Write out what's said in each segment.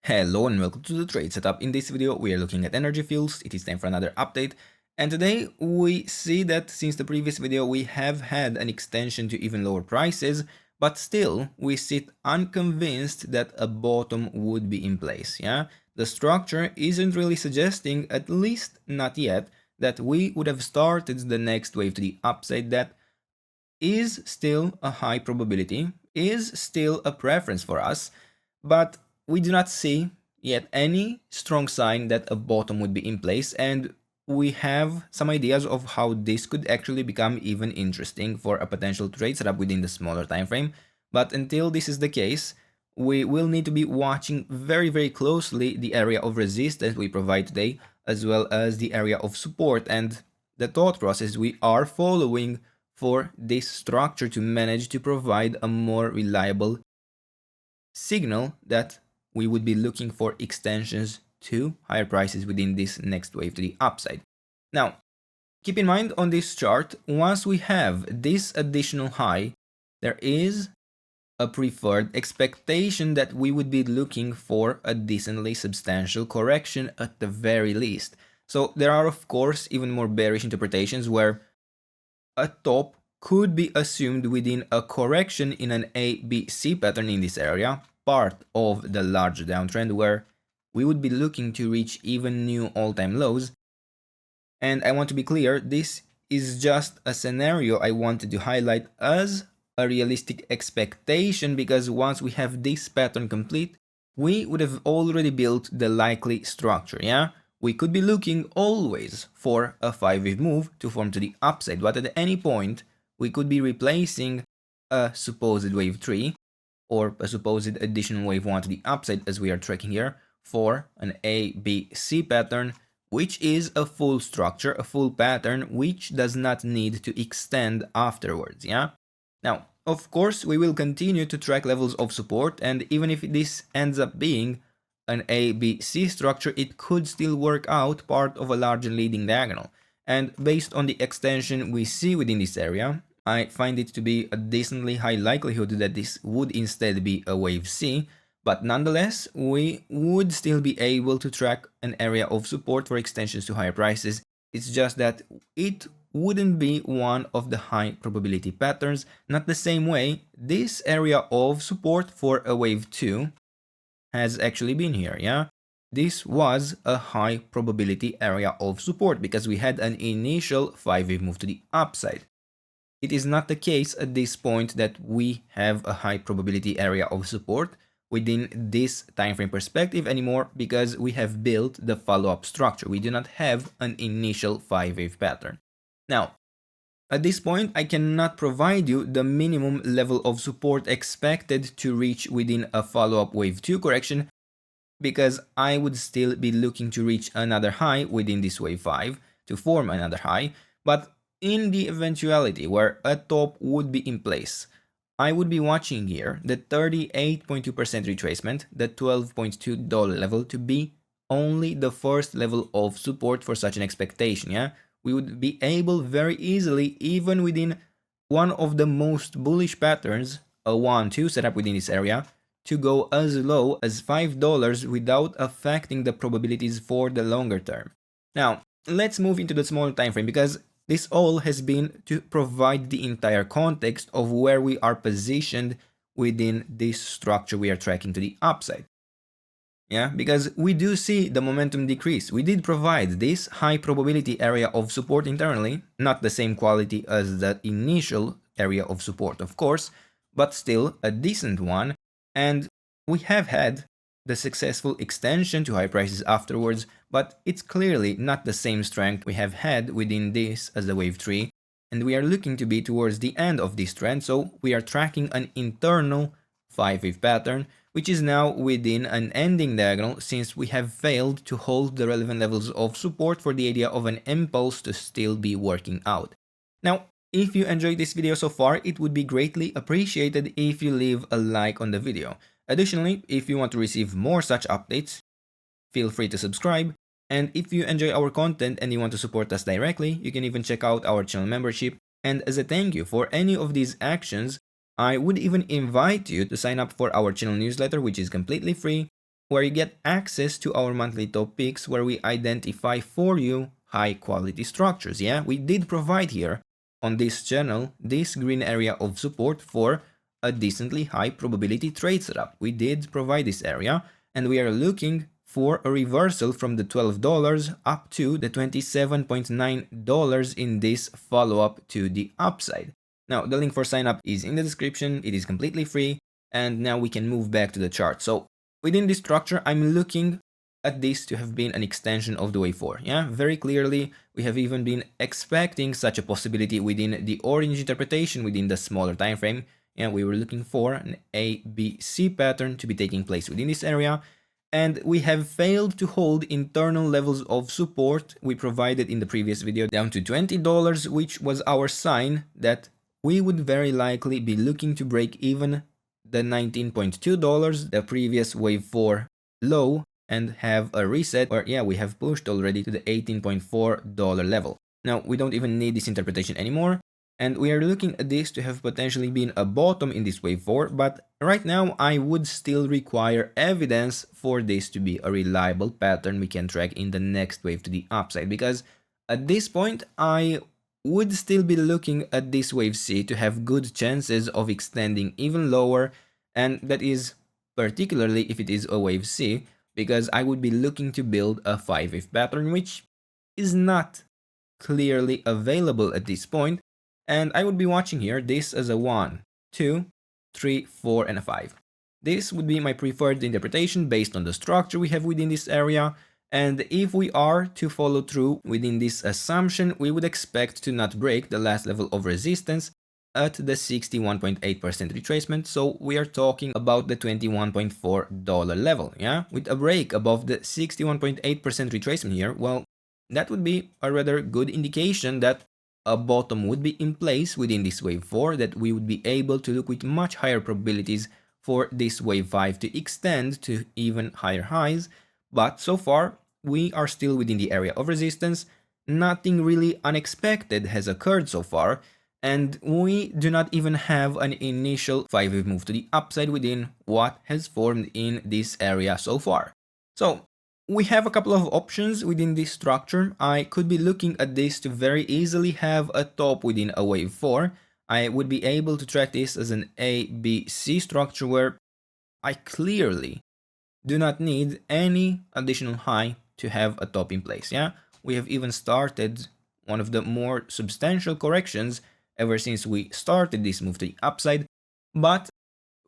Hello and welcome to the trade setup. In this video we are looking at energy fuels. It is time for another update, and today we see that since the previous video we have had an extension to even lower prices, but still we sit unconvinced that a bottom would be in place. The structure isn't really suggesting, at least not yet, that we would have started the next wave to the upside. That is still a high probability, is still a preference for us, but we do not see yet any strong sign that a bottom would be in place, and we have some ideas of how this could actually become even interesting for a potential trade setup within the smaller time frame. But until this is the case, we will need to be watching very closely the area of resistance we provide today, as well as the area of support and the thought process we are following for this structure to manage to provide a more reliable signal that we would be looking for extensions to higher prices within this next wave to the upside. Now, keep in mind on this chart, once we have this additional high, there is a preferred expectation that we would be looking for a decently substantial correction at the very least. So there are of course even more bearish interpretations where a top could be assumed within a correction in an ABC pattern in this area, part of the larger downtrend where we would be looking to reach even new all-time lows. And I want to be clear, this is just a scenario I wanted to highlight as a realistic expectation, because once we have this pattern complete, we would have already built the likely structure. We could be looking always for a 5-wave move to form to the upside, but at any point we could be replacing a supposed wave 3 or a supposed additional wave 1 to the upside, as we are tracking here, for an ABC pattern, which is a full structure, a full pattern, which does not need to extend afterwards. Now, of course, we will continue to track levels of support, and even if this ends up being an ABC structure, it could still work out part of a larger leading diagonal. And based on the extension we see within this area, I find it to be a decently high likelihood that this would instead be a wave C, but nonetheless, we would still be able to track an area of support for extensions to higher prices. It's just that it wouldn't be one of the high probability patterns, not the same way this area of support for a wave 2 has actually been here. This was a high probability area of support because we had an initial 5-wave move to the upside. It is not the case at this point that we have a high probability area of support within this time frame perspective anymore, because we have built the follow-up structure. We do not have an initial 5-wave pattern. Now, at this point, I cannot provide you the minimum level of support expected to reach within a follow-up wave 2 correction, because I would still be looking to reach another high within this wave 5 to form another high. But in the eventuality where a top would be in place, I would be watching here the 38.2% retracement, the $12.2 level, to be only the first level of support for such an expectation. We would be able very easily, even within one of the most bullish patterns, a 1-2 setup within this area, to go as low as $5 without affecting the probabilities for the longer term. Now, let's move into the smaller time frame, because this all has been to provide the entire context of where we are positioned within this structure we are tracking to the upside. Because we do see the momentum decrease. We did provide this high probability area of support internally, not the same quality as the initial area of support, of course, but still a decent one. And we have had the successful extension to high prices afterwards, but it's clearly not the same strength we have had within this as the wave 3, and we are looking to be towards the end of this trend, so we are tracking an internal 5-wave pattern, which is now within an ending diagonal, since we have failed to hold the relevant levels of support for the idea of an impulse to still be working out. Now, if you enjoyed this video so far, it would be greatly appreciated if you leave a like on the video. Additionally, if you want to receive more such updates, feel free to subscribe. And if you enjoy our content and you want to support us directly, you can even check out our channel membership. And as a thank you for any of these actions, I would even invite you to sign up for our channel newsletter, which is completely free. where you get access to our monthly top picks where we identify for you high quality structures. Yeah, we did provide here on this channel this green area of support for a decently high probability trade setup. We did provide this area, and we are looking for a reversal from the $12 up to the $27.9 in this follow-up to the upside. Now, the link for sign up is in the description. It is completely free, and now we can move back to the chart. So within this structure, I'm looking at this to have been an extension of the wave 4. Yeah, very clearly, we have even been expecting such a possibility within the orange interpretation within the smaller time frame. And we were looking for an ABC pattern to be taking place within this area, and we have failed to hold internal levels of support we provided in the previous video down to $20, which was our sign that we would very likely be looking to break even the $19.2, the previous wave 4 low, and have a reset, or yeah, we have pushed already to the $18.4 level. Now, we don't even need this interpretation anymore, and we are looking at this to have potentially been a bottom in this wave 4, but right now I would still require evidence for this to be a reliable pattern we can track in the next wave to the upside, because at this point I would still be looking at this wave C to have good chances of extending even lower, and that is particularly if it is a wave C, because I would be looking to build a 5-wave pattern, which is not clearly available at this point. And I would be watching here this as a 1, 2, 3, 4, and a 5. This would be my preferred interpretation based on the structure we have within this area. And if we are to follow through within this assumption, we would expect to not break the last level of resistance at the 61.8% retracement. So we are talking about the $21.4 level. Yeah, with a break above the 61.8% retracement here, well, that would be a rather good indication that a bottom would be in place within this wave 4, that we would be able to look with much higher probabilities for this wave 5 to extend to even higher highs. But so far, we are still within the area of resistance. Nothing really unexpected has occurred so far, and we do not even have an initial 5-wave move to the upside within what has formed in this area so far. So we have a couple of options within this structure. I could be looking at this to very easily have a top within a wave 4. I would be able to track this as an ABC structure where I clearly do not need any additional high to have a top in place. Yeah, we have even started one of the more substantial corrections ever since we started this move to the upside, but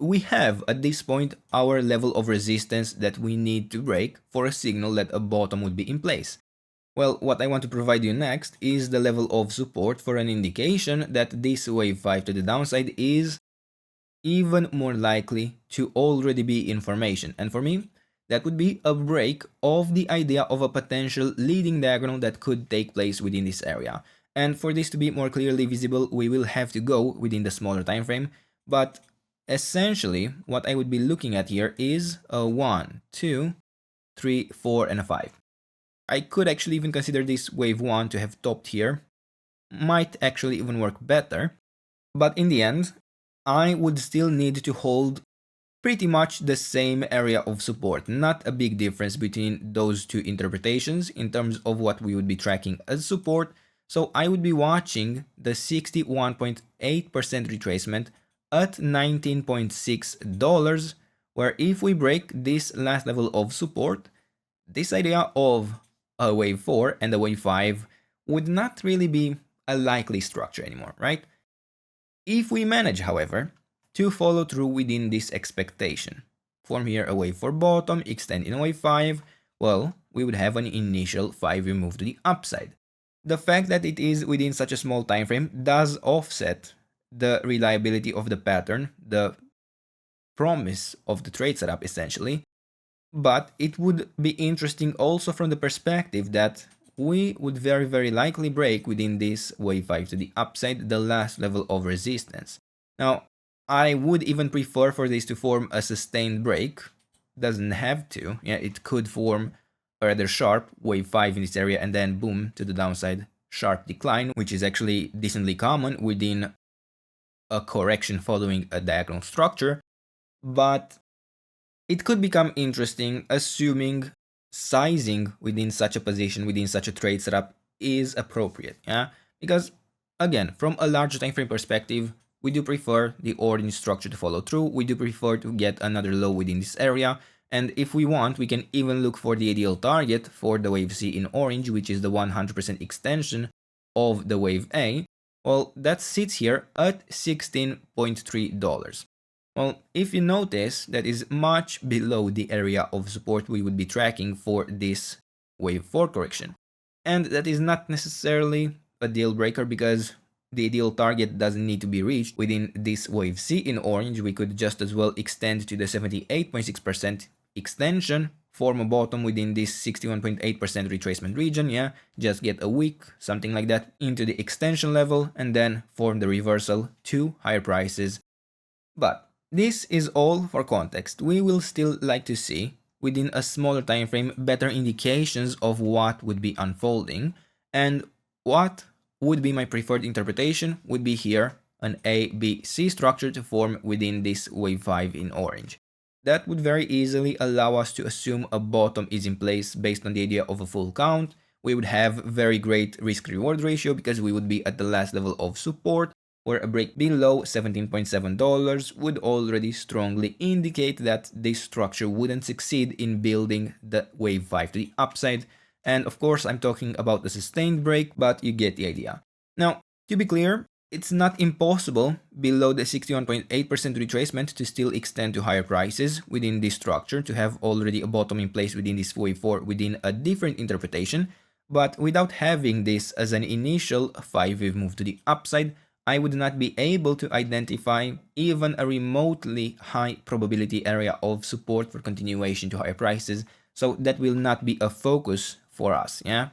we have at this point our level of resistance that we need to break for a signal that a bottom would be in place. Well, what I want to provide you next is the level of support for an indication that this wave 5 to the downside is even more likely to already be in formation. And for me, that would be a break of the idea of a potential leading diagonal that could take place within this area. And for this to be more clearly visible, we will have to go within the smaller time frame. But essentially, what I would be looking at here is a 1, 2, 3, 4, and a 5. I could actually even consider this wave 1 to have topped here. Might actually even work better. But in the end, I would still need to hold pretty much the same area of support. Not a big difference between those two interpretations in terms of what we would be tracking as support. So I would be watching the 61.8% retracement at $19.6, where if we break this last level of support, this idea of a wave 4 and a wave 5 would not really be a likely structure anymore, right? If we manage, however, to follow through within this expectation, form here a wave 4 bottom, extend in a wave 5, well, we would have an initial 5-wave move to the upside. The fact that it is within such a small time frame does offset the reliability of the pattern, the promise of the trade setup essentially, but it would be interesting also from the perspective that we would very likely break within this wave 5 to the upside the last level of resistance. Now, I would even prefer for this to form a sustained break. Doesn't have to. Yeah, it could form a rather sharp wave 5 in this area and then boom to the downside, sharp decline, which is actually decently common within a correction following a diagonal structure. But it could become interesting assuming sizing within such a position, within such a trade setup is appropriate, yeah? Because again, from a larger time frame perspective, we do prefer the orange structure to follow through. We do prefer to get another low within this area. And if we want, we can even look for the ideal target for the wave C in orange, which is the 100% extension of the wave A. Well, that sits here at $16.3. Well, if you notice, that is much below the area of support we would be tracking for this wave 4 correction. And that is not necessarily a deal breaker because the ideal target doesn't need to be reached within this wave C in orange. We could just as well extend to the 78.6% extension, form a bottom within this 61.8% retracement region, yeah, just get a wick, something like that, into the extension level, and then form the reversal to higher prices. But this is all for context. We will still like to see, within a smaller time frame, better indications of what would be unfolding, and what would be my preferred interpretation would be here an A, B, C structure to form within this wave 5 in orange. That would very easily allow us to assume a bottom is in place based on the idea of a full count. We would have very great risk-reward ratio because we would be at the last level of support, where a break below $17.7 would already strongly indicate that this structure wouldn't succeed in building the wave 5 to the upside. And of course, I'm talking about the sustained break, but you get the idea. Now, to be clear, it's not impossible below the 61.8% retracement to still extend to higher prices within this structure, to have already a bottom in place within this wave 4 within a different interpretation. But without having this as an initial 5-wave move to the upside, I would not be able to identify even a remotely high probability area of support for continuation to higher prices, so that will not be a focus for us, yeah?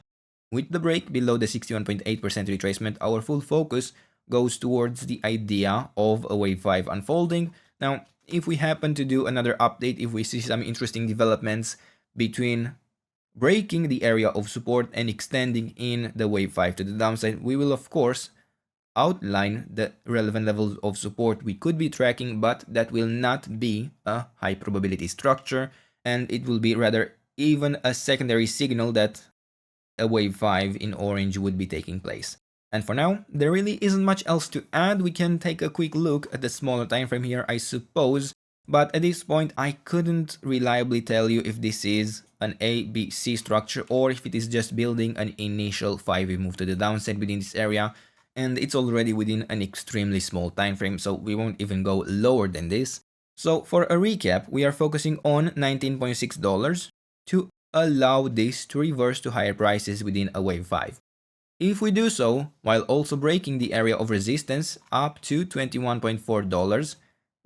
With the break below the 61.8% retracement, our full focus goes towards the idea of a wave 5 unfolding. Now, if we happen to do another update, if we see some interesting developments between breaking the area of support and extending in the wave 5 to the downside, we will of course outline the relevant levels of support we could be tracking, but that will not be a high probability structure, and it will be rather even a secondary signal that a wave 5 in orange would be taking place. And for now, there really isn't much else to add. We can take a quick look at the smaller time frame here, I suppose, but at this point I couldn't reliably tell you if this is an A, B, C structure or if it is just building an initial 5-wave move to the downside within this area. And it's already within an extremely small time frame, so we won't even go lower than this. So for a recap, we are focusing on $19.6 to allow this to reverse to higher prices within a wave 5. If we do so, while also breaking the area of resistance up to $21.4,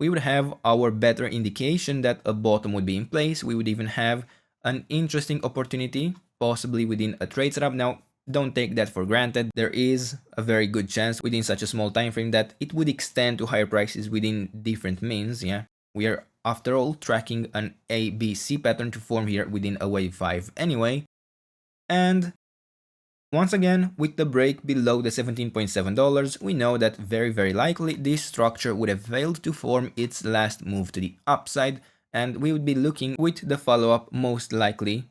we would have our better indication that a bottom would be in place. We would even have an interesting opportunity, possibly within a trade setup. Now, don't take that for granted. There is a very good chance within such a small time frame that it would extend to higher prices within different means, yeah. We are, after all, tracking an ABC pattern to form here within a wave 5 anyway. And once again, with the break below the $17.7, we know that very likely this structure would have failed to form its last move to the upside, and we would be looking with the follow-up most likely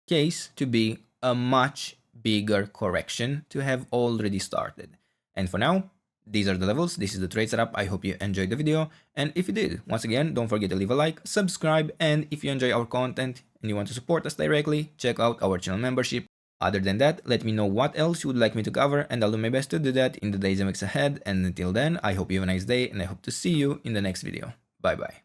case to be a much bigger correction to have already started. And for now, these are the levels, this is the trade setup. I hope you enjoyed the video, and if you did, once again, don't forget to leave a like, subscribe, and if you enjoy our content and you want to support us directly, check out our channel membership. Other than that, let me know what else you would like me to cover, and I'll do my best to do that in the days and weeks ahead. And until then, I hope you have a nice day, and I hope to see you in the next video. Bye bye.